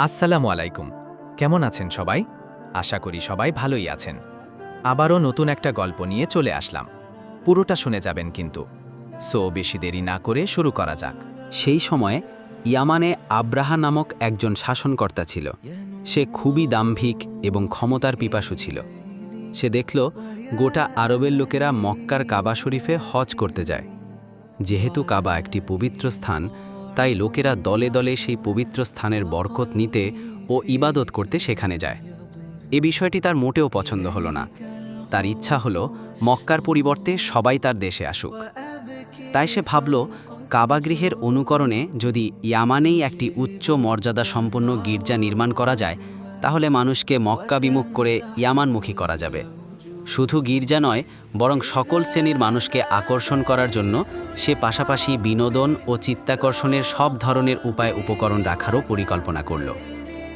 আসসালামু আলাইকুম। কেমন আছেন সবাই? আশা করি সবাই ভালোই আছেন। আবারও নতুন একটা গল্প নিয়ে চলে আসলাম। পুরোটা শুনে যাবেন কিন্তু। বেশি দেরি না করে শুরু করা যাক। সেই সময়ে ইয়ামানে আব্রাহা নামক একজন শাসনকর্তা ছিল। সে খুবই দাম্ভিক এবং ক্ষমতার পিপাসু ছিল। সে দেখল গোটা আরবের লোকেরা মক্কার কাবা শরীফে হজ করতে যায়। যেহেতু কাবা একটি পবিত্র স্থান, তাই লোকেরা দলে দলে সেই পবিত্র স্থানের বরকত নিতে ও ইবাদত করতে সেখানে যায়। এ বিষয়টি তার মোটেও পছন্দ হলো না। তার ইচ্ছা হলো মক্কার পরিবর্তে সবাই তার দেশে আসুক। তাই সে ভাবল, কাবাগৃহের অনুকরণে যদি ইয়ামানেই একটি উচ্চ মর্যাদা সম্পন্ন গির্জা নির্মাণ করা যায়, তাহলে মানুষকে মক্কা বিমুখ করে ইয়ামানমুখী করা যাবে। শুধু গির্জা নয়, বরং সকল শ্রেণীর মানুষকে আকর্ষণ করার জন্য সে পাশাপাশি বিনোদন ও চিত্তাকর্ষণের সব ধরনের উপায় উপকরণ রাখারও পরিকল্পনা করল।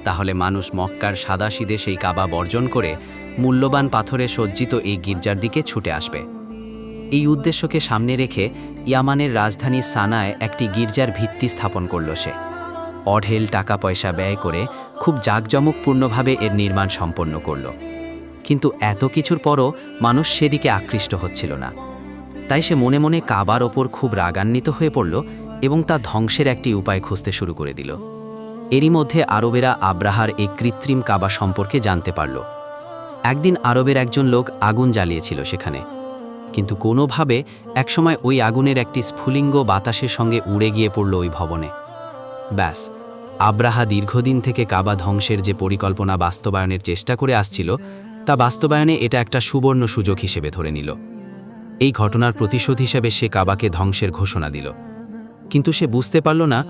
তাহলে মানুষ মক্কার সাদাসিধে সেই কাবা বর্জন করে মূল্যবান পাথরে সজ্জিত এই গির্জার দিকে ছুটে আসবে। এই উদ্দেশ্যকে সামনে রেখে ইয়ামানের রাজধানী সানায় একটি গির্জার ভিত্তি স্থাপন করল সে। অঢেল টাকা পয়সা ব্যয় করে খুব জাঁকজমকপূর্ণভাবে এর নির্মাণ সম্পন্ন করল। কিন্তু এত কিছুর পরও মানুষ সেদিকে আকৃষ্ট হচ্ছিল না। তাই সে মনে মনে কাবার ওপর খুব রাগান্বিত হয়ে পড়ল এবং তা ধ্বংসের একটি উপায় খুঁজতে শুরু করে দিল। এরই মধ্যে আরবেরা আব্রাহার এই কৃত্রিম কাবা সম্পর্কে জানতে পারল। একদিন আরবের একজন লোক আগুন জ্বালিয়েছিল সেখানে, কিন্তু কোনোভাবে একসময় ওই আগুনের একটি স্ফুলিঙ্গ বাতাসের সঙ্গে উড়ে গিয়ে পড়ল ওই ভবনে। ব্যাস, আব্রাহা দীর্ঘদিন থেকে কাবা ধ্বংসের যে পরিকল্পনা বাস্তবায়নের চেষ্টা করে আসছিল, তা বাস্তবায়নে এটা একটা সুবর্ণ সুযোগ হিসেবে ধরে নিল। এই ঘটনার প্রতিশোধ হিসেবে সে কাবাকে ধ্বংসের ঘোষণা দিল। কিন্তু সে বুঝতে পারল না